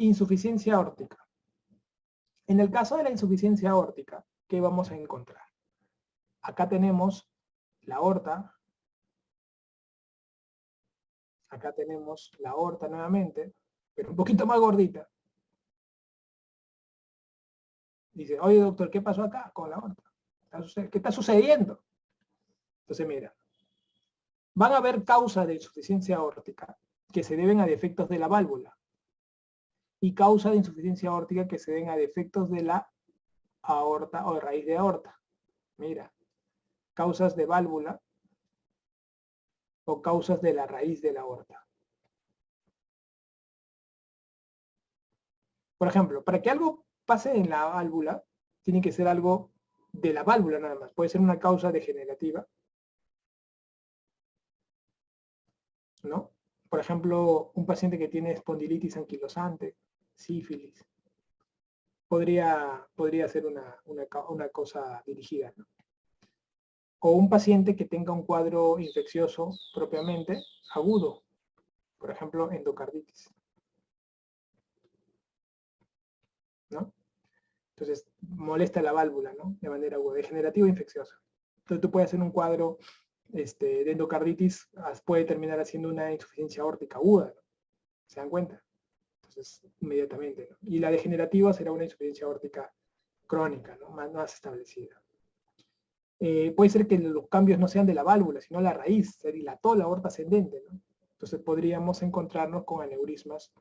Insuficiencia aórtica. En el caso de la insuficiencia aórtica, ¿qué vamos a encontrar? Acá tenemos la aorta. Acá tenemos la aorta nuevamente, pero un poquito más gordita. Dice, oye doctor, ¿qué pasó acá con la aorta? ¿Qué está sucediendo? Entonces mira, van a haber causas de insuficiencia aórtica que se deben a defectos de la válvula y causas de insuficiencia aórtica que se deben a defectos de la aorta o de raíz de aorta. Mira, causas de válvula o causas de la raíz de la aorta. Por ejemplo, para que algo pase en la válvula, tiene que ser algo de la válvula nada más. Puede ser una causa degenerativa, ¿no? Por ejemplo, un paciente que tiene espondilitis anquilosante, sífilis, podría ser una cosa dirigida, ¿no? O un paciente que tenga un cuadro infeccioso propiamente agudo, por ejemplo, endocarditis, ¿no? Entonces, molesta la válvula, ¿no? De manera aguda, degenerativa o infecciosa. Entonces, tú puedes hacer un cuadro de endocarditis, puede terminar haciendo una insuficiencia aórtica aguda, ¿no? ¿Se dan cuenta? Entonces, inmediatamente, ¿no? Y la degenerativa será una insuficiencia aórtica crónica, ¿no? Más establecida. Puede ser que los cambios no sean de la válvula, sino la raíz, se dilató la aorta ascendente, ¿no? Entonces podríamos encontrarnos con aneurismas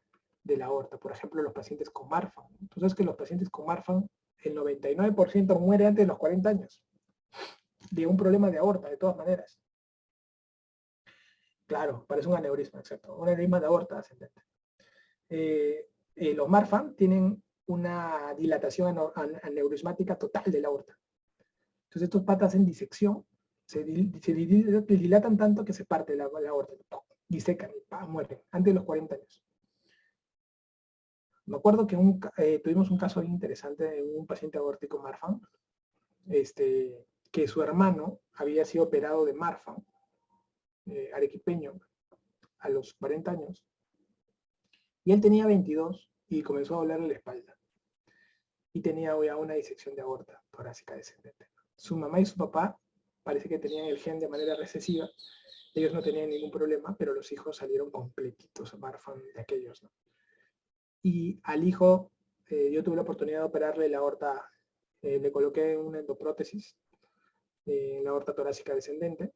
de la aorta, por ejemplo, los pacientes con Marfan. Entonces que los pacientes con Marfan, el 99% muere antes de los 40 años, de un problema de aorta, de todas maneras. Claro, parece un aneurisma, exacto, un aneurisma de aorta ascendente. Los Marfan tienen una dilatación aneurismática total de la aorta. Entonces estos patas hacen disección, se dilatan tanto que se parte la aorta, disecan y mueren antes de los 40 años. Me acuerdo que tuvimos un caso interesante de un paciente aórtico Marfan, que su hermano había sido operado de Marfan, arequipeño, a los 40 años, y él tenía 22 y comenzó a dolerle la espalda. Y tenía ya una disección de aorta torácica descendente. Su mamá y su papá parece que tenían el gen de manera recesiva. Ellos no tenían ningún problema, pero los hijos salieron completitos, Marfan de aquellos, ¿no? Y al hijo, yo tuve la oportunidad de operarle la aorta, le coloqué una endoprótesis en la aorta torácica descendente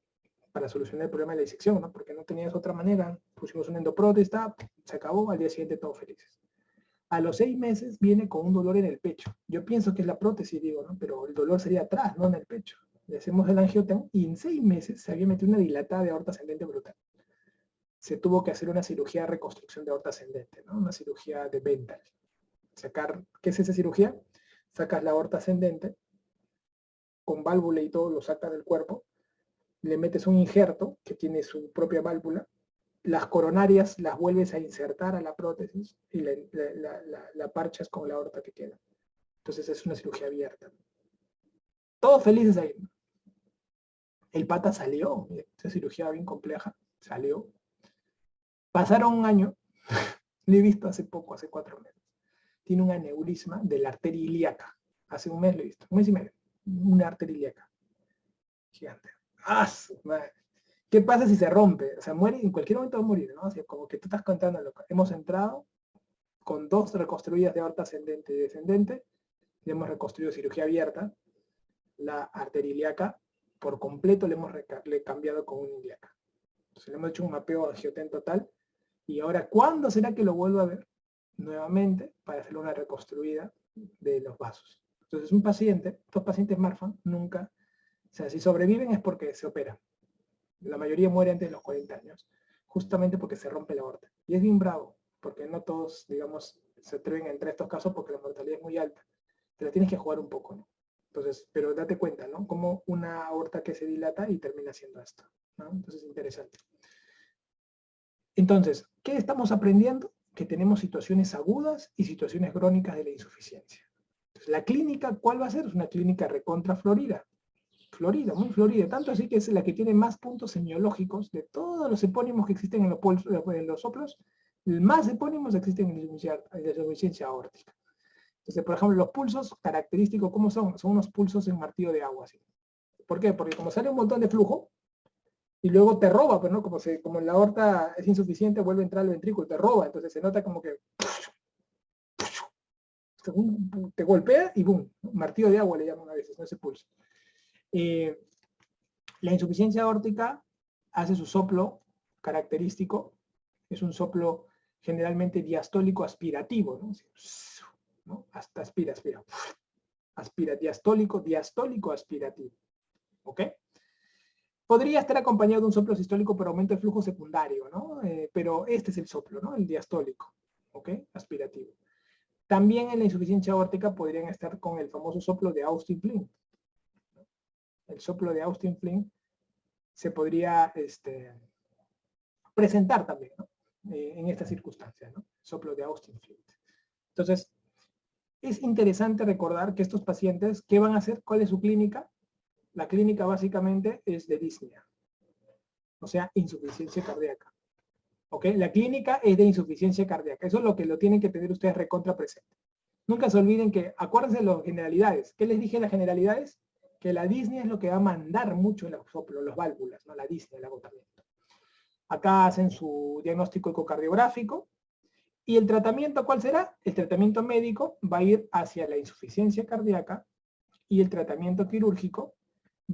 para solucionar el problema de la disección, ¿no? Porque no tenías otra manera. Pusimos una endoprótesis, se acabó, al día siguiente todos felices. A los 6 meses viene con un dolor en el pecho. Yo pienso que es la prótesis, digo, ¿no? Pero el dolor sería atrás, no en el pecho. Le hacemos el angiotem y en 6 meses se había metido una dilatada de aorta ascendente brutal. Se tuvo que hacer una cirugía de reconstrucción de aorta ascendente, ¿no? Una cirugía de Bentall. ¿Qué es esa cirugía? Sacas la aorta ascendente, con válvula y todo, lo sacas del cuerpo, le metes un injerto que tiene su propia válvula, las coronarias las vuelves a insertar a la prótesis y la parchas con la aorta que queda. Entonces es una cirugía abierta. Todos felices ahí. El pata salió, esa cirugía bien compleja, salió. Pasaron un año, lo he visto hace poco, hace 4 meses. Tiene un aneurisma de la arteria ilíaca. Hace un mes lo he visto, un mes y medio. Una arteria ilíaca. Gigante. ¡Ah, madre! ¿Qué pasa si se rompe? O sea, muere, en cualquier momento va a morir, ¿no? O sea, como que tú estás contando, hemos entrado con 2 reconstruidas de aorta ascendente y descendente, le hemos reconstruido cirugía abierta, la arteria ilíaca por completo le hemos cambiado con una ilíaca. Entonces le hemos hecho un mapeo angiotem total, y ahora, ¿cuándo será que lo vuelva a ver? Nuevamente, para hacer una reconstruida de los vasos. Entonces estos pacientes Marfan nunca, o sea, si sobreviven es porque se operan. La mayoría muere antes de los 40 años, justamente porque se rompe la aorta. Y es bien bravo, porque no todos, digamos, se atreven a entrar a estos casos porque la mortalidad es muy alta. Te la tienes que jugar un poco, ¿no? Entonces, pero date cuenta, ¿no? Como una aorta que se dilata y termina haciendo esto, ¿no? Entonces, interesante. Entonces, ¿qué estamos aprendiendo? Que tenemos situaciones agudas y situaciones crónicas de la insuficiencia. Entonces, la clínica, ¿cuál va a ser? Es una clínica recontra florida. Florida, muy florida, tanto así que es la que tiene más puntos semiológicos de todos los epónimos que existen en los soplos, Más epónimos existen en la insuficiencia aórtica. Entonces, por ejemplo, los pulsos característicos, ¿cómo son? Son unos pulsos en martillo de agua, ¿sí? ¿Por qué? Porque como sale un montón de flujo, y luego te roba, pues, ¿no? Como la aorta es insuficiente, vuelve a entrar al ventrículo, te roba, entonces se nota como que te golpea y boom, martillo de agua le llaman a veces, no ese pulso. La insuficiencia aórtica hace su soplo característico, es un soplo generalmente diastólico aspirativo, ¿no? ¿No? Hasta aspira, aspira, diastólico aspirativo, ¿ok? Podría estar acompañado de un soplo sistólico por aumento de flujo secundario, ¿no? Pero este es el soplo, ¿no? El diastólico, ¿ok? Aspirativo. También en la insuficiencia aórtica podrían estar con el famoso soplo de Austin-Flint. El soplo de Austin-Flint se podría presentar también, ¿no? En estas circunstancias, ¿no? Soplo de Austin-Flint. Entonces, es interesante recordar que estos pacientes, ¿qué van a hacer? ¿Cuál es su clínica? La clínica básicamente es de disnea, o sea, insuficiencia cardíaca. ¿Ok? La clínica es de insuficiencia cardíaca. Eso es lo que lo tienen que tener ustedes recontra presente. Nunca se olviden que, acuérdense de las generalidades. ¿Qué les dije de las generalidades? Que la disnea es lo que va a mandar mucho en los soplos, las válvulas, ¿no? La disnea, el agotamiento. Acá hacen su diagnóstico ecocardiográfico. ¿Y el tratamiento cuál será? El tratamiento médico va a ir hacia la insuficiencia cardíaca y el tratamiento quirúrgico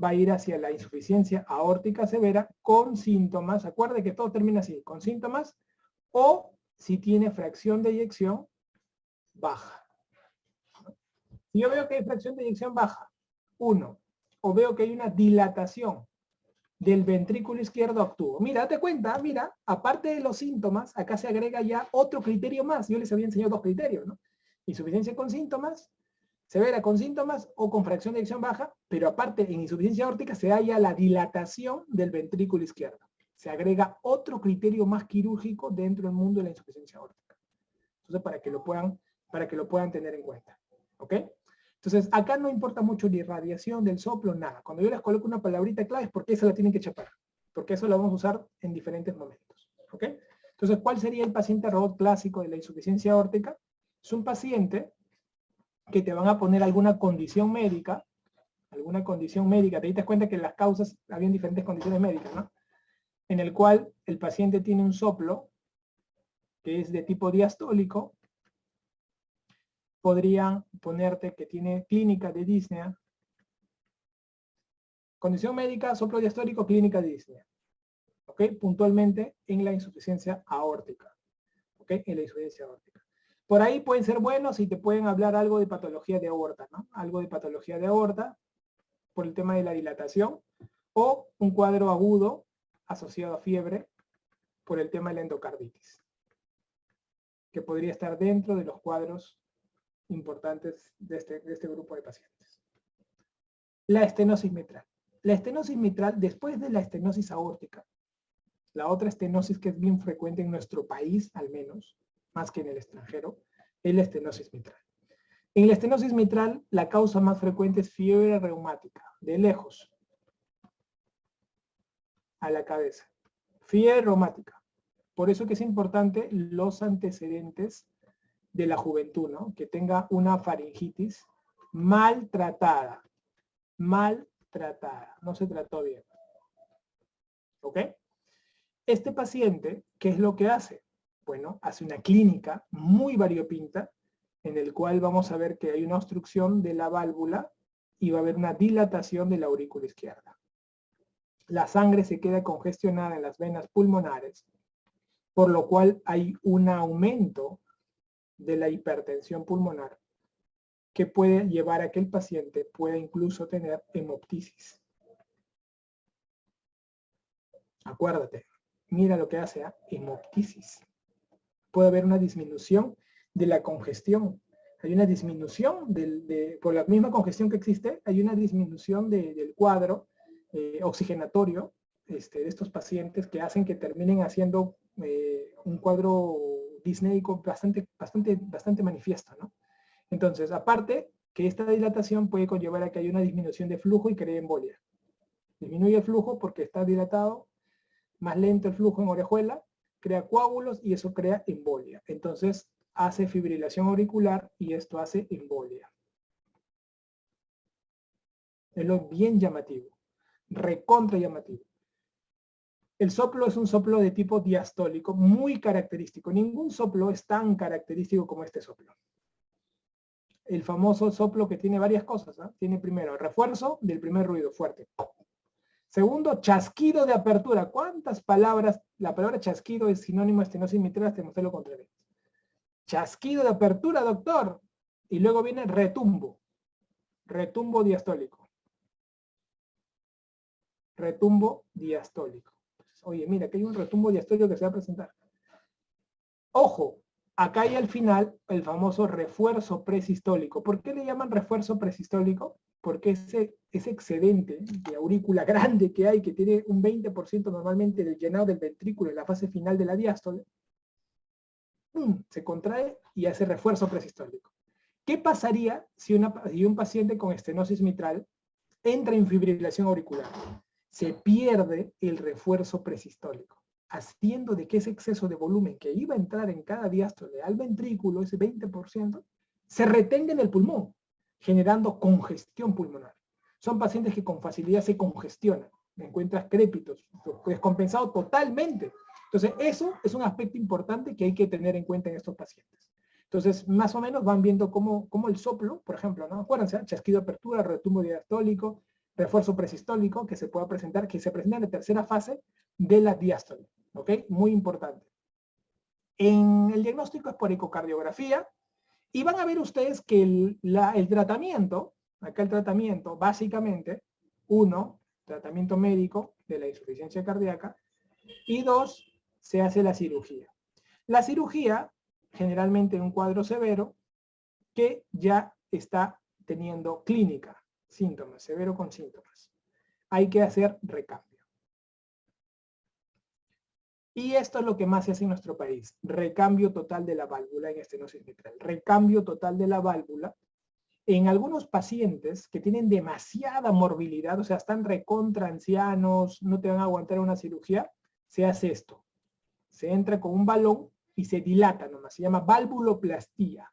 va a ir hacia la insuficiencia aórtica severa con síntomas, acuérdense que todo termina así, con síntomas, o si tiene fracción de eyección baja. Si yo veo que hay fracción de eyección baja, 1, o veo que hay una dilatación del ventrículo izquierdo, actúo. Mira, date cuenta, mira, aparte de los síntomas, acá se agrega ya otro criterio más. Yo les había enseñado 2 criterios, ¿no? Insuficiencia con síntomas, severa con síntomas o con fracción de eyección baja, pero aparte en insuficiencia aórtica se halla la dilatación del ventrículo izquierdo. Se agrega otro criterio más quirúrgico dentro del mundo de la insuficiencia aórtica. Entonces, para que lo puedan tener en cuenta. ¿Ok? Entonces, acá no importa mucho la irradiación del soplo, nada. Cuando yo les coloco una palabrita clave es porque esa la tienen que chapar. Porque eso la vamos a usar en diferentes momentos. ¿Ok? Entonces, ¿cuál sería el paciente robot clásico de la insuficiencia aórtica? Es un paciente que te van a poner alguna condición médica, te diste cuenta que en las causas habían diferentes condiciones médicas, ¿no? En el cual el paciente tiene un soplo que es de tipo diastólico, podrían ponerte que tiene clínica de disnea, condición médica, soplo diastólico, clínica de disnea, ¿ok? Puntualmente en la insuficiencia aórtica, ¿ok? En la insuficiencia aórtica. Por ahí pueden ser buenos y te pueden hablar algo de patología de aorta, ¿no? Algo de patología de aorta por el tema de la dilatación o un cuadro agudo asociado a fiebre por el tema de la endocarditis, que podría estar dentro de los cuadros importantes de este grupo de pacientes. La estenosis mitral. La estenosis mitral, después de la estenosis aórtica, la otra estenosis que es bien frecuente en nuestro país, al menos, más que en el extranjero, es la estenosis mitral. En la estenosis mitral, la causa más frecuente es fiebre reumática, de lejos, a la cabeza. Fiebre reumática. Por eso que es importante los antecedentes de la juventud, ¿no? Que tenga una faringitis maltratada, no se trató bien. ¿Ok? Este paciente, ¿qué es lo que hace? Bueno, hace una clínica muy variopinta en el cual vamos a ver que hay una obstrucción de la válvula y va a haber una dilatación de la aurícula izquierda. La sangre se queda congestionada en las venas pulmonares, por lo cual hay un aumento de la hipertensión pulmonar que puede llevar a que el paciente pueda incluso tener hemoptisis. Acuérdate, mira lo que hace, hemoptisis. Puede haber una disminución de la congestión. Hay una disminución, por la misma congestión que existe, hay una disminución del cuadro oxigenatorio de estos pacientes que hacen que terminen haciendo un cuadro disneico bastante manifiesto, ¿no? Entonces, aparte que esta dilatación puede conllevar a que haya una disminución de flujo y cree embolia. Disminuye el flujo porque está dilatado, más lento el flujo en orejuela, crea coágulos y eso crea embolia. Entonces hace fibrilación auricular y esto hace embolia. Es lo bien llamativo, recontra llamativo. El soplo es un soplo de tipo diastólico, muy característico. Ningún soplo es tan característico como este soplo. El famoso soplo que tiene varias cosas, ¿eh? Tiene primero refuerzo del primer ruido fuerte. Segundo, chasquido de apertura. ¿Cuántas palabras? La palabra chasquido es sinónimo de estenosis mitral, te mostré lo contrario. Chasquido de apertura, doctor. Y luego viene retumbo. Retumbo diastólico. Retumbo diastólico. Oye, mira, aquí hay un retumbo diastólico que se va a presentar. Ojo, acá hay al final el famoso refuerzo presistólico. ¿Por qué le llaman refuerzo presistólico? Porque ese excedente de aurícula grande que hay, que tiene un 20% normalmente del llenado del ventrículo en la fase final de la diástole, se contrae y hace refuerzo presistólico. ¿Qué pasaría si un paciente con estenosis mitral entra en fibrilación auricular? Se pierde el refuerzo presistólico, haciendo de que ese exceso de volumen que iba a entrar en cada diástole al ventrículo, ese 20%, se retenga en el pulmón, generando congestión pulmonar. Son pacientes que con facilidad se congestionan, encuentras crépitos, descompensado totalmente. Entonces, eso es un aspecto importante que hay que tener en cuenta en estos pacientes. Entonces, más o menos van viendo cómo el soplo, por ejemplo, ¿no? Acuérdense, chasquido de apertura, retumbo diastólico, refuerzo presistólico que se pueda presentar, que se presenta en la tercera fase de la diástole, ¿ok? Muy importante. En el diagnóstico es por ecocardiografía y van a ver ustedes que el tratamiento, acá el tratamiento, básicamente, 1, tratamiento médico de la insuficiencia cardíaca y 2, se hace la cirugía. La cirugía, generalmente en un cuadro severo, que ya está teniendo clínica, síntomas, severo con síntomas. Hay que hacer recambio. Y esto es lo que más se hace en nuestro país. Recambio total de la válvula en estenosis mitral. Recambio total de la válvula. En algunos pacientes que tienen demasiada morbilidad, o sea, están recontra ancianos, no te van a aguantar una cirugía, se hace esto. Se entra con un balón y se dilata nomás. Se llama valvuloplastía.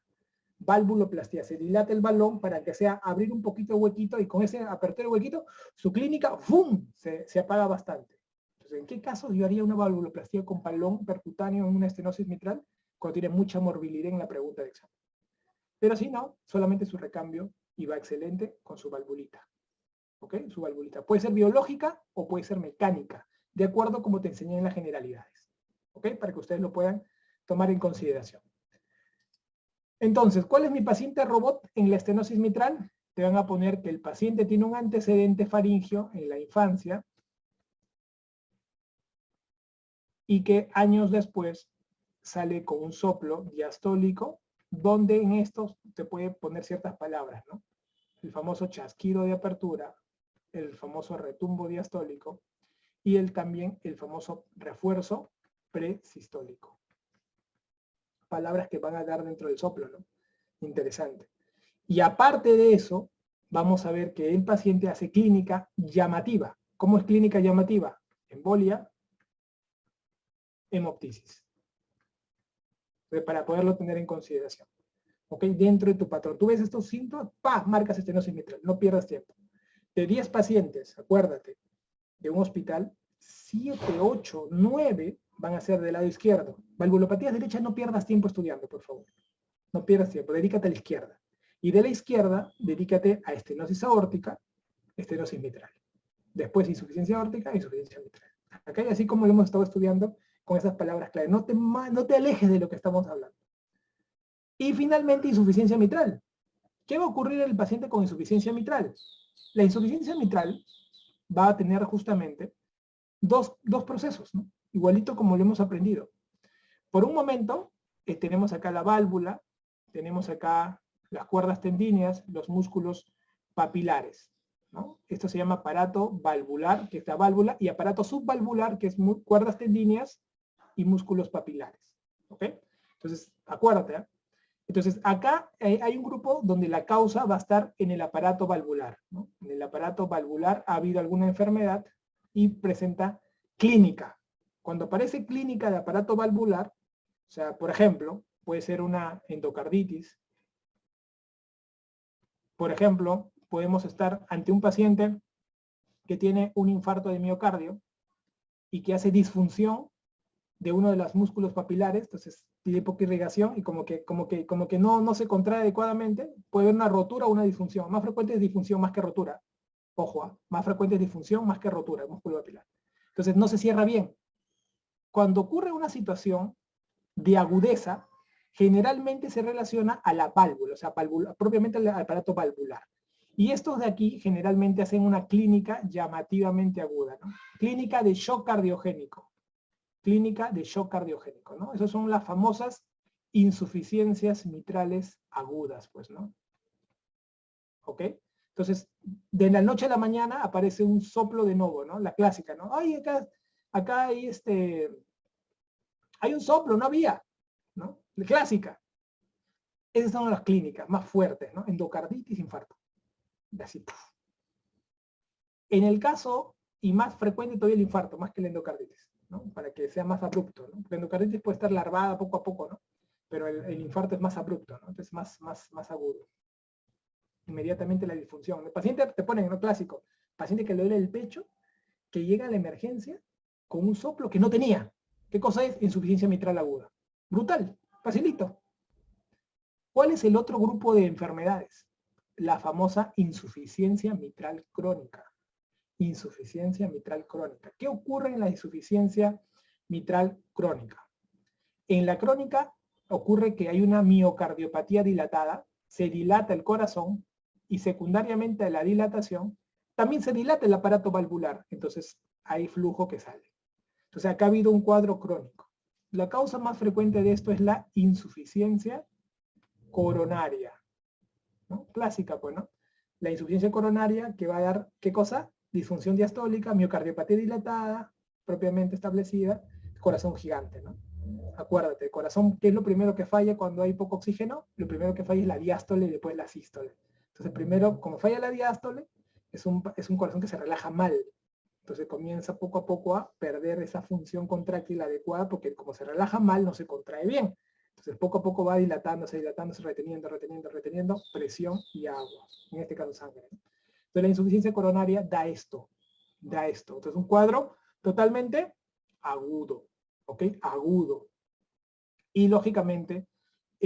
Valvuloplastía, se dilata el balón para que sea abrir un poquito el huequito y con ese apertura de huequito, su clínica, ¡fum!, se apaga bastante. Entonces, ¿en qué casos yo haría una valvuloplastía con balón percutáneo en una estenosis mitral? Cuando tiene mucha morbilidad en la pregunta de examen. Pero si no, solamente su recambio y va excelente con su valvulita. ¿Ok? Su valvulita. Puede ser biológica o puede ser mecánica, de acuerdo como te enseñé en las generalidades. ¿Ok? Para que ustedes lo puedan tomar en consideración. Entonces, ¿cuál es mi paciente robot en la estenosis mitral? Te van a poner que el paciente tiene un antecedente faringio en la infancia y que años después sale con un soplo diastólico, donde en estos te puede poner ciertas palabras, ¿no? El famoso chasquido de apertura, el famoso retumbo diastólico y también el famoso refuerzo presistólico. Palabras que van a dar dentro del soplo, ¿no? Interesante. Y aparte de eso, vamos a ver que el paciente hace clínica llamativa. ¿Cómo es clínica llamativa? Embolia, hemoptisis. Entonces, para poderlo tener en consideración. ¿Ok? Dentro de tu patrón. Tú ves estos síntomas, ¡pah!, marcas estenosis mitral. No pierdas tiempo. De 10 pacientes, acuérdate, de un hospital, 7, 8, 9 van a ser del lado izquierdo. Valvulopatías derechas, no pierdas tiempo estudiando, por favor. No pierdas tiempo, dedícate a la izquierda. Y de la izquierda, dedícate a estenosis aórtica, estenosis mitral. Después insuficiencia aórtica, insuficiencia mitral. Acá así como lo hemos estado estudiando con esas palabras clave. No te alejes de lo que estamos hablando. Y finalmente, insuficiencia mitral. ¿Qué va a ocurrir en el paciente con insuficiencia mitral? La insuficiencia mitral va a tener justamente dos procesos, ¿no? Igualito como lo hemos aprendido. Por un momento, tenemos acá la válvula, tenemos acá las cuerdas tendíneas, los músculos papilares, ¿no? Esto se llama aparato valvular, que es la válvula, y aparato subvalvular, que es cuerdas tendíneas y músculos papilares. ¿Ok? Entonces, acuérdate, ¿eh? Entonces, acá hay un grupo donde la causa va a estar en el aparato valvular, ¿no? En el aparato valvular ha habido alguna enfermedad y presenta clínica Cuando aparece clínica de aparato valvular, o sea, por ejemplo, puede ser una endocarditis. Por ejemplo, podemos estar ante un paciente que tiene un infarto de miocardio y que hace disfunción de uno de los músculos papilares, entonces tiene poca irrigación y como que no se contrae adecuadamente, puede haber una rotura o una disfunción. Más frecuente es disfunción más que rotura. Ojo, más frecuente es disfunción más que rotura del músculo papilar. Entonces no se cierra bien. Cuando ocurre una situación de agudeza, generalmente se relaciona a la válvula, o sea, propiamente al aparato valvular. Y estos de aquí generalmente hacen una clínica llamativamente aguda, ¿no? Clínica de shock cardiogénico. Clínica de shock cardiogénico, ¿no? Esas son las famosas insuficiencias mitrales agudas, pues, ¿no? ¿Ok? Entonces, de la noche a la mañana aparece un soplo de novo, ¿no? La clásica, ¿no? Ay, acá hay hay un soplo, no había, ¿no? La clásica. Esas son las clínicas más fuertes, ¿no? Endocarditis, infarto. Así, ¡puf! En el caso, y más frecuente todavía el infarto, más que la endocarditis, ¿no? Para que sea más abrupto, ¿no? La endocarditis puede estar larvada poco a poco, ¿no? Pero el infarto es más abrupto, ¿no? Entonces más agudo. Inmediatamente la disfunción. El paciente te ponen, ¿no? Clásico, paciente que le duele el pecho, que llega a la emergencia con un soplo que no tenía. ¿Qué cosa es? Insuficiencia mitral aguda. Brutal, facilito. ¿Cuál es el otro grupo de enfermedades? La famosa insuficiencia mitral crónica. Insuficiencia mitral crónica. ¿Qué ocurre en la insuficiencia mitral crónica? En la crónica ocurre que hay una miocardiopatía dilatada, se dilata el corazón y secundariamente a la dilatación también se dilata el aparato valvular, entonces hay flujo que sale. Entonces acá ha habido un cuadro crónico. La causa más frecuente de esto es la insuficiencia coronaria, ¿no? Clásica, pues, ¿no? La insuficiencia coronaria que va a dar, ¿qué cosa? Disfunción diastólica, miocardiopatía dilatada, propiamente establecida, corazón gigante, ¿no? Acuérdate, el corazón, ¿qué es lo primero que falla cuando hay poco oxígeno? Lo primero que falla es la diástole y después la sístole. Entonces, primero, como falla la diástole, es un corazón que se relaja mal. Entonces comienza poco a poco a perder esa función contráctil adecuada porque como se relaja mal, no se contrae bien. Entonces poco a poco va dilatándose, reteniendo presión y agua, en este caso sangre. Entonces la insuficiencia coronaria da esto. Entonces un cuadro totalmente agudo, ¿ok? Agudo. Y lógicamente,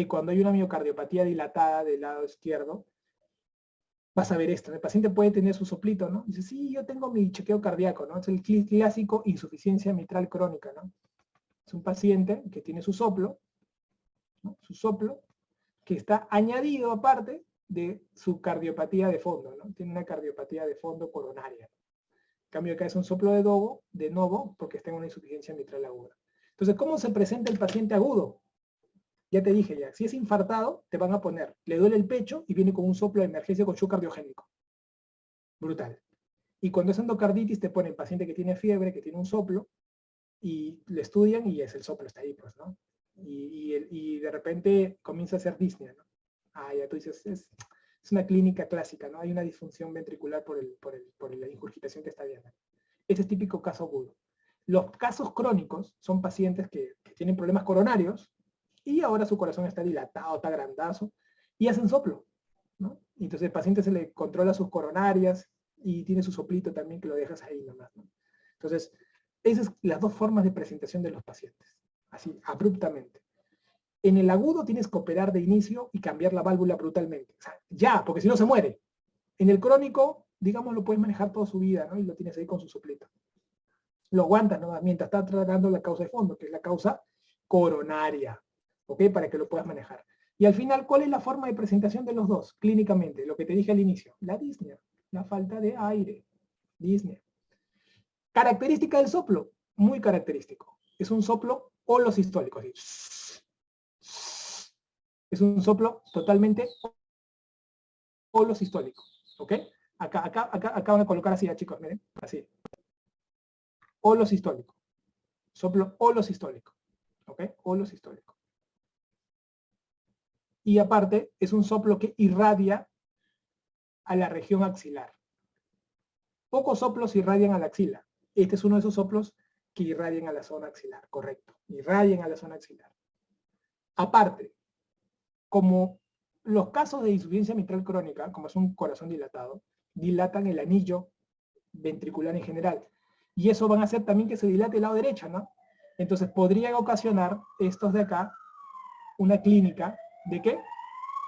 cuando hay una miocardiopatía dilatada del lado izquierdo, vas a ver esto. El paciente puede tener su soplito, ¿no? Dice, sí, yo tengo mi chequeo cardíaco, ¿no? Es el clásico insuficiencia mitral crónica, ¿no? Es un paciente que tiene su soplo, ¿no? Su soplo, que está añadido aparte de su cardiopatía de fondo, ¿no? Tiene una cardiopatía de fondo coronaria. En cambio acá es un soplo de nuevo, porque está en una insuficiencia mitral aguda. Entonces, ¿cómo se presenta el paciente agudo? Ya te dije ya, si es infartado, te van a poner, le duele el pecho y viene con un soplo de emergencia con shock cardiogénico. Brutal. Y cuando es endocarditis te ponen paciente que tiene fiebre, que tiene un soplo, y le estudian y es el soplo, está ahí, pues, ¿no? Y de repente comienza a hacer disnea, ¿no? Ah, ya tú dices, es una clínica clásica, ¿no? Hay una disfunción ventricular por la ingurgitación que está viendo. Ese es típico caso agudo. Los casos crónicos son pacientes que tienen problemas coronarios y ahora su corazón está dilatado, está grandazo, y hacen soplo, ¿no? Y entonces el paciente se le controla sus coronarias y tiene su soplito también que lo dejas ahí nomás, ¿no? Entonces, esas son las dos formas de presentación de los pacientes, así, abruptamente. En el agudo tienes que operar de inicio y cambiar la válvula brutalmente. O sea, ya, porque si no se muere. En el crónico, digamos, lo puedes manejar toda su vida, ¿no? Y lo tienes ahí con su soplito. Lo aguantas, ¿no? Mientras está tratando la causa de fondo, que es la causa coronaria, ¿ok? Para que lo puedas manejar. Y al final, ¿cuál es la forma de presentación de los dos? Clínicamente, lo que te dije al inicio, la disnea, la falta de aire, disnea. Característica del soplo, muy característico. Es un soplo holosistólico, así. Es un soplo totalmente holosistólico, ¿ok? Acá van a colocar así, chicos, miren, así. Holosistólico. Soplo holosistólico, ¿ok? Holosistólico. Y aparte, es un soplo que irradia a la región axilar. Pocos soplos irradian a la axila. Este es uno de esos soplos que irradien a la zona axilar, correcto, irradien a la zona axilar. Aparte, como los casos de insuficiencia mitral crónica, como es un corazón dilatado, dilatan el anillo ventricular en general. Y eso van a hacer también que se dilate el lado derecho, ¿no? Entonces podrían ocasionar estos de acá una clínica de que,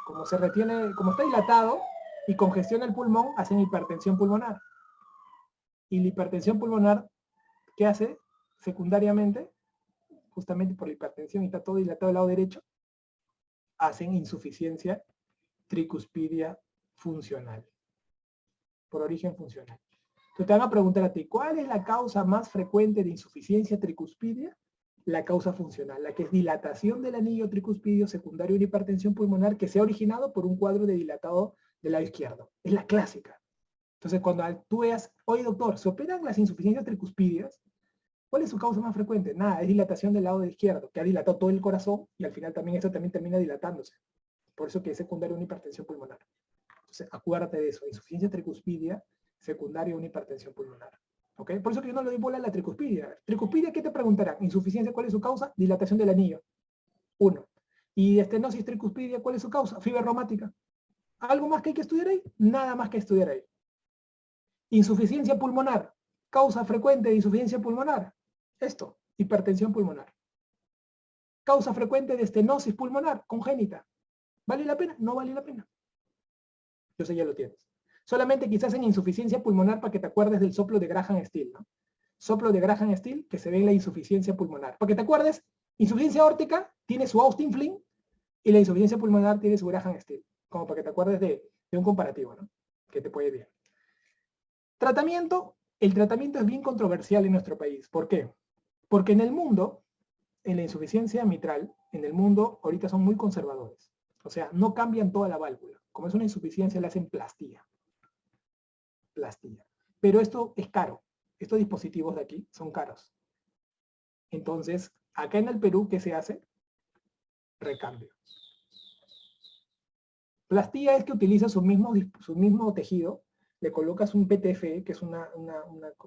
como se retiene, como está dilatado y congestiona el pulmón, hacen hipertensión pulmonar. Y la hipertensión pulmonar, ¿qué hace? Secundariamente, justamente por la hipertensión y está todo dilatado al lado derecho, hacen insuficiencia tricuspidia funcional, por origen funcional. Entonces te van a preguntar a ti, ¿cuál es la causa más frecuente de insuficiencia tricuspidia? La causa funcional, la que es dilatación del anillo tricuspidio secundario de hipertensión pulmonar que se ha originado por un cuadro de dilatado del lado izquierdo. Es la clásica. Entonces cuando tú veas, oye doctor, ¿se operan las insuficiencias tricuspidias? ¿Cuál es su causa más frecuente? Nada, es dilatación del lado izquierdo, que ha dilatado todo el corazón y al final también esto también termina dilatándose. Por eso que es secundario a una hipertensión pulmonar. Entonces acuérdate de eso, insuficiencia tricuspidia secundaria a una hipertensión pulmonar. ¿Ok? Por eso que yo no le doy bola a la tricuspidia. Tricuspidia, ¿qué te preguntarán? Insuficiencia, ¿cuál es su causa? Dilatación del anillo. 1. Y estenosis tricuspidia, ¿cuál es su causa? Fibra reumática. ¿Algo más que hay que estudiar ahí? Nada más que estudiar ahí. Insuficiencia pulmonar. Causa frecuente de insuficiencia pulmonar. Esto, hipertensión pulmonar. Causa frecuente de estenosis pulmonar congénita. ¿Vale la pena? No vale la pena. Entonces ya lo tienes. Solamente quizás en insuficiencia pulmonar para que te acuerdes del soplo de Graham-Still, ¿no? Soplo de Graham-Still que se ve en la insuficiencia pulmonar. Para que te acuerdes, insuficiencia aórtica tiene su Austin-Flynn y la insuficiencia pulmonar tiene su Graham-Still. Como para que te acuerdes de un comparativo, ¿no? Que te puede ir bien. Tratamiento. El tratamiento es bien controversial en nuestro país. ¿Por qué? Porque en el mundo, en la insuficiencia mitral, en el mundo ahorita son muy conservadores. O sea, no cambian toda la válvula. Como es una insuficiencia, le hacen plastía. Pero esto es caro. Estos dispositivos de aquí son caros. Entonces, acá en el Perú, ¿qué se hace? Recambio. Plastía es que utiliza su mismo tejido, le colocas un PTFE, que es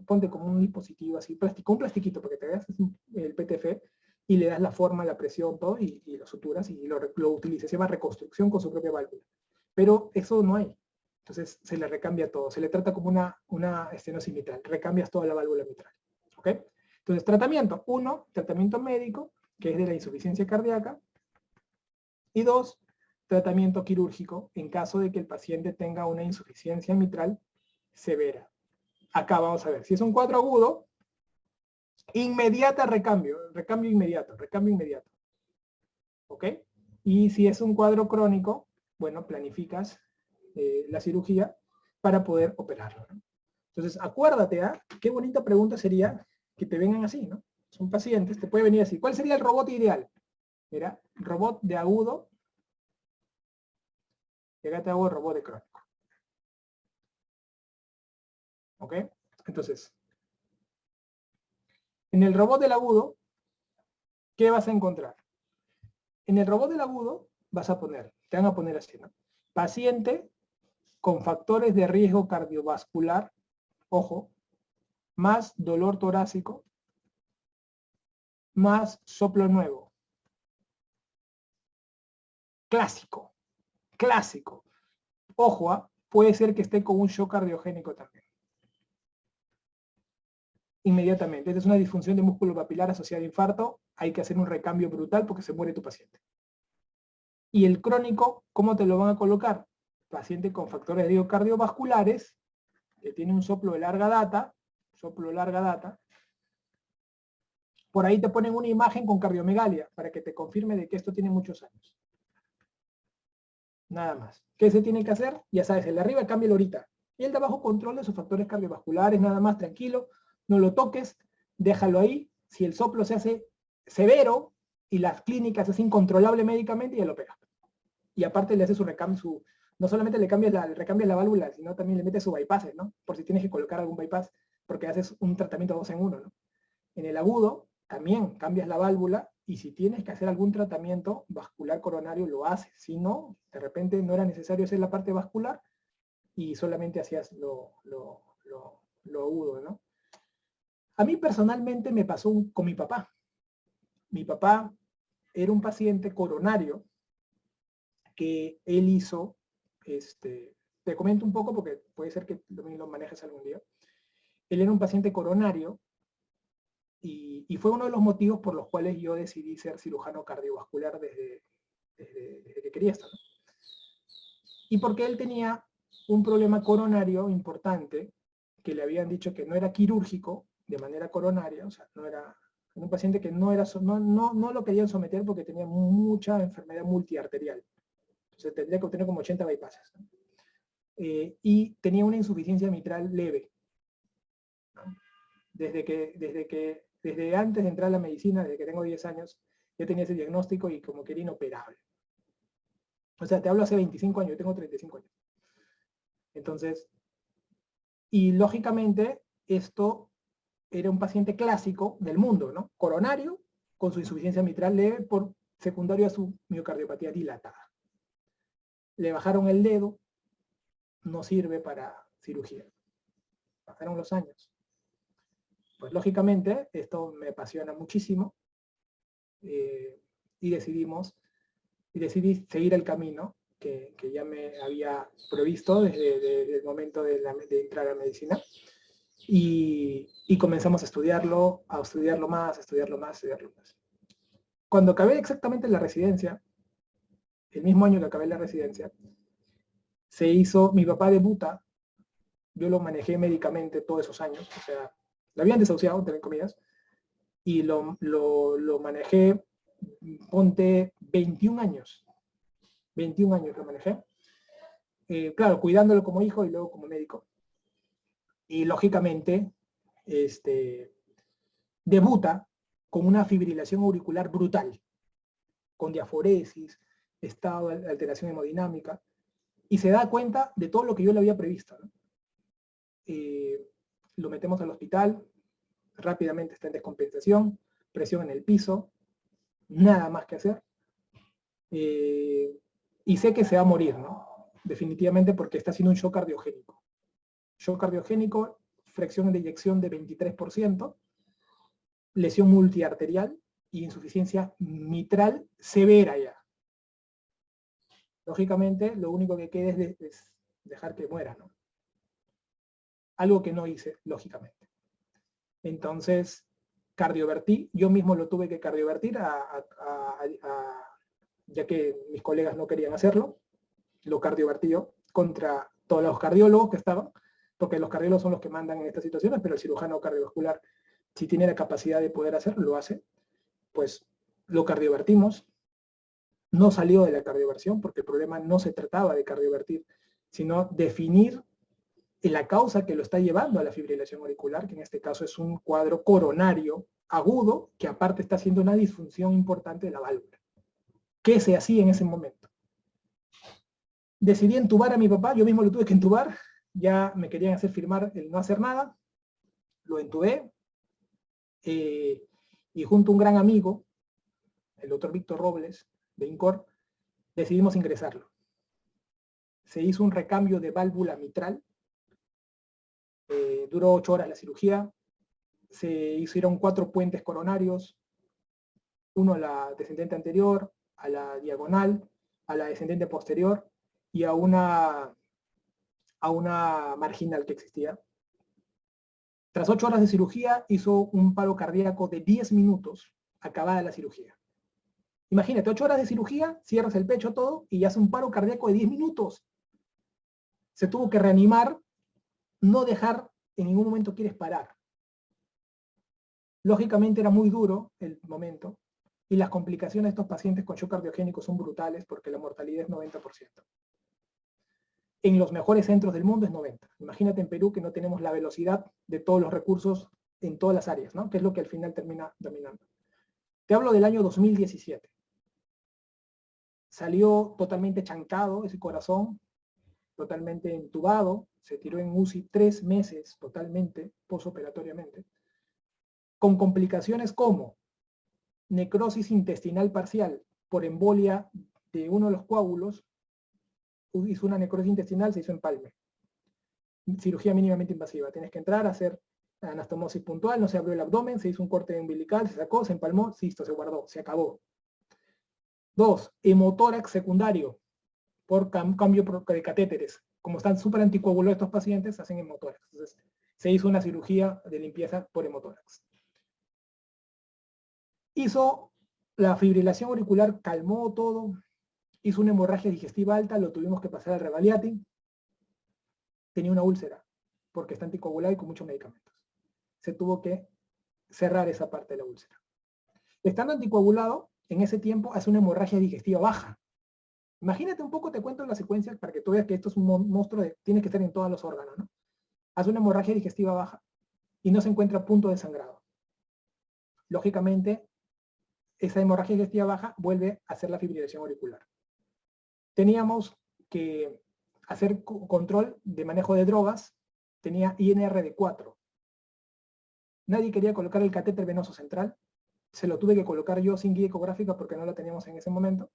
ponte como un dispositivo así, un plastiquito, porque te veas el PTFE, y le das la forma, la presión, todo, y lo suturas y lo utilizas. Se llama reconstrucción con su propia válvula. Pero eso no hay. Entonces se le recambia todo, se le trata como una estenosis mitral, recambias toda la válvula mitral. ¿Ok? Entonces, tratamiento. 1, tratamiento médico, que es de la insuficiencia cardíaca. Y 2, tratamiento quirúrgico en caso de que el paciente tenga una insuficiencia mitral severa. Acá vamos a ver, si es un cuadro agudo, inmediata recambio inmediato. ¿Ok? Y si es un cuadro crónico, bueno, planificas la cirugía para poder operarlo, ¿no? Entonces, acuérdate, qué bonita pregunta sería que te vengan así, ¿no? Son pacientes, te puede venir así. ¿Cuál sería el robot ideal? Mira, robot de agudo, y acá te hago el robot de crónico. ¿Ok? Entonces, en el robot del agudo, ¿qué vas a encontrar? En el robot del agudo te van a poner así, ¿no? Paciente con factores de riesgo cardiovascular, ojo, más dolor torácico, más soplo nuevo. Clásico. Ojo, puede ser que esté con un shock cardiogénico también. Inmediatamente. Esta es una disfunción de músculo papilar asociada a infarto. Hay que hacer un recambio brutal porque se muere tu paciente. Y el crónico, ¿cómo te lo van a colocar? Paciente con factores de riesgo cardiovasculares, que tiene un soplo de larga data, por ahí te ponen una imagen con cardiomegalia para que te confirme de que esto tiene muchos años. Nada más. ¿Qué se tiene que hacer? Ya sabes, el de arriba cámbialo ahorita. Y el de abajo controla sus factores cardiovasculares, nada más, tranquilo, no lo toques, déjalo ahí. Si el soplo se hace severo y las clínicas es incontrolable médicamente, ya lo pega. Y aparte le hace su recambio, no solamente le cambias recambias la válvula, sino también le metes su bypass, ¿no? Por si tienes que colocar algún bypass, porque haces un tratamiento 2 en 1, ¿no? En el agudo, también cambias la válvula y si tienes que hacer algún tratamiento vascular coronario, lo haces. Si no, de repente no era necesario hacer la parte vascular y solamente hacías lo agudo, ¿no? A mí personalmente me pasó con mi papá. Mi papá era un paciente coronario que él hizo, te comento un poco porque puede ser que también lo manejes algún día. Él era un paciente coronario y fue uno de los motivos por los cuales yo decidí ser cirujano cardiovascular desde que quería estar, ¿no? Y porque él tenía un problema coronario importante, que le habían dicho que no era quirúrgico de manera coronaria, o sea, no era un paciente que no lo querían someter porque tenía mucha enfermedad multiarterial. Entonces tendría que obtener como 80 bypasses, ¿no? Y tenía una insuficiencia mitral leve, ¿no? Desde antes de entrar a la medicina, desde que tengo 10 años, yo tenía ese diagnóstico y como que era inoperable. O sea, te hablo hace 25 años, yo tengo 35 años. Entonces, y lógicamente, esto era un paciente clásico del mundo, ¿no? Coronario, con su insuficiencia mitral leve por secundario a su miocardiopatía dilatada. Le bajaron el dedo, no sirve para cirugía. Pasaron los años. Pues lógicamente, esto me apasiona muchísimo y decidí seguir el camino que ya me había previsto desde el momento de entrar a medicina. Y comenzamos a estudiarlo más. Cuando acabé exactamente la residencia, el mismo año que acabé la residencia, mi papá debuta, yo lo manejé médicamente todos esos años, o sea, lo habían desahuciado, entre comillas, y lo manejé, ponte 21 años lo manejé, claro, cuidándolo como hijo y luego como médico. Y lógicamente, debuta con una fibrilación auricular brutal, con diaforesis, estado de alteración hemodinámica, y se da cuenta de todo lo que yo le había previsto, ¿no? Lo metemos al hospital, rápidamente está en descompensación, presión en el piso, nada más que hacer, y sé que se va a morir, ¿no? Definitivamente porque está haciendo un shock cardiogénico. Shock cardiogénico, fracción de eyección de 23%, lesión multiarterial y insuficiencia mitral severa ya. Lógicamente, lo único que queda es dejar que muera, ¿no? Algo que no hice, lógicamente. Entonces, cardiovertí, yo mismo lo tuve que cardiovertir ya que mis colegas no querían hacerlo, lo cardiovertí yo contra todos los cardiólogos que estaban, porque los cardiólogos son los que mandan en estas situaciones, pero el cirujano cardiovascular, si tiene la capacidad de poder hacerlo, lo hace. Pues lo cardiovertimos, no salió de la cardioversión porque el problema no se trataba de cardiovertir, sino definir la causa que lo está llevando a la fibrilación auricular, que en este caso es un cuadro coronario agudo, que aparte está haciendo una disfunción importante de la válvula. ¿Qué se hacía en ese momento? Decidí entubar a mi papá, yo mismo lo tuve que entubar, ya me querían hacer firmar el no hacer nada, lo entubé, y junto a un gran amigo, el doctor Víctor Robles, de INCOR, decidimos ingresarlo. Se hizo un recambio de válvula mitral, duró 8 horas la cirugía, se hicieron 4 puentes coronarios, uno a la descendente anterior, a la diagonal, a la descendente posterior y a una marginal que existía. Tras 8 horas de cirugía hizo un paro cardíaco de 10 minutos acabada la cirugía. Imagínate, 8 horas de cirugía, cierras el pecho todo y hace un paro cardíaco de 10 minutos. Se tuvo que reanimar, no dejar, en ningún momento quieres parar. Lógicamente era muy duro el momento y las complicaciones de estos pacientes con shock cardiogénico son brutales porque la mortalidad es 90%. En los mejores centros del mundo es 90%. Imagínate en Perú que no tenemos la velocidad de todos los recursos en todas las áreas, ¿no? Que es lo que al final termina dominando. Te hablo del año 2017. Salió totalmente chancado ese corazón, totalmente entubado, se tiró en UCI 3 meses totalmente, posoperatoriamente, con complicaciones como necrosis intestinal parcial por embolia de uno de los coágulos, hizo una necrosis intestinal, se hizo empalme. Cirugía mínimamente invasiva, tienes que entrar a hacer anastomosis puntual, no se abrió el abdomen, se hizo un corte umbilical, se sacó, se empalmó, listo, se guardó, se acabó. 2, hemotórax secundario por cambio de catéteres. Como están súper anticoagulados estos pacientes, hacen hemotórax. Entonces, se hizo una cirugía de limpieza por hemotórax. Hizo la fibrilación auricular, calmó todo, hizo una hemorragia digestiva alta, lo tuvimos que pasar al Revaliati. Tenía una úlcera, porque está anticoagulado y con muchos medicamentos. Se tuvo que cerrar esa parte de la úlcera. Estando anticoagulado, en ese tiempo hace una hemorragia digestiva baja. Imagínate un poco, te cuento la secuencia para que tú veas que esto es un monstruo de, tiene que estar en todos los órganos, ¿no? Hace una hemorragia digestiva baja y no se encuentra punto de sangrado. Lógicamente, esa hemorragia digestiva baja vuelve a hacer la fibrilación auricular. Teníamos que hacer control de manejo de drogas, tenía INR de 4. Nadie quería colocar el catéter venoso central, se lo tuve que colocar yo sin guía ecográfica porque no la teníamos en ese momento.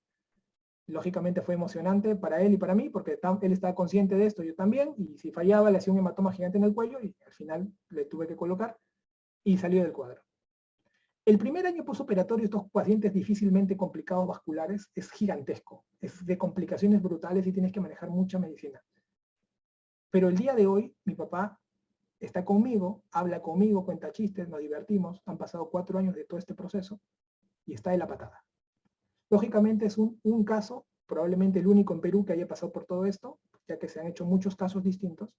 Lógicamente fue emocionante para él y para mí, porque él estaba consciente de esto, yo también, y si fallaba le hacía un hematoma gigante en el cuello, y al final le tuve que colocar, y salió del cuadro. El primer año postoperatorio, estos pacientes difícilmente complicados vasculares, es gigantesco, es de complicaciones brutales y tienes que manejar mucha medicina. Pero el día de hoy, mi papá está conmigo, habla conmigo, cuenta chistes, nos divertimos, han pasado 4 años de todo este proceso, y está de la patada. Lógicamente es un caso, probablemente el único en Perú que haya pasado por todo esto, ya que se han hecho muchos casos distintos,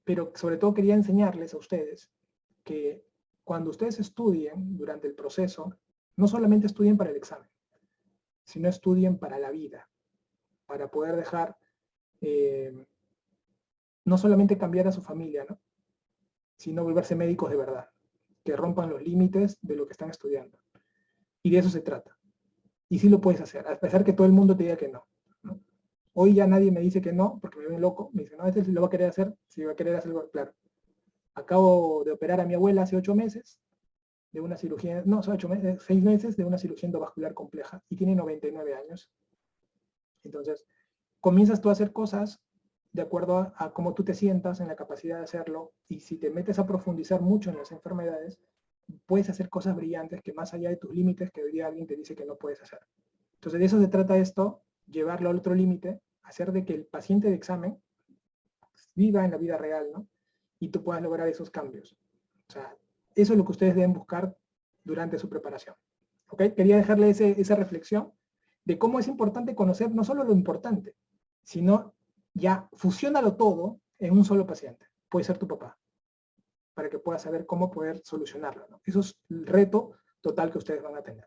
pero sobre todo quería enseñarles a ustedes que cuando ustedes estudien durante el proceso, no solamente estudien para el examen, sino estudien para la vida, para poder dejar, no solamente cambiar a su familia, ¿no? Sino volverse médicos de verdad, que rompan los límites de lo que están estudiando. Y de eso se trata. Y sí lo puedes hacer, a pesar que todo el mundo te diga que no, ¿no? Hoy ya nadie me dice que no, porque me ven loco, me dicen, no, este lo va a querer hacer, si va a querer hacerlo, claro. Acabo de operar a mi abuela hace 8 meses, de una cirugía, no, 6 meses de una cirugía endovascular compleja, y tiene 99 años. Entonces, comienzas tú a hacer cosas de acuerdo a cómo tú te sientas, en la capacidad de hacerlo, y si te metes a profundizar mucho en las enfermedades, puedes hacer cosas brillantes que más allá de tus límites que hoy día alguien te dice que no puedes hacer. Entonces de eso se trata esto, llevarlo al otro límite, hacer de que el paciente de examen viva en la vida real, ¿no? Y tú puedas lograr esos cambios. O sea, eso es lo que ustedes deben buscar durante su preparación. ¿Ok? Quería dejarle esa reflexión de cómo es importante conocer no solo lo importante, sino ya fusiónalo todo en un solo paciente. Puede ser tu papá, para que puedas saber cómo poder solucionarlo, ¿no? Eso es el reto total que ustedes van a tener.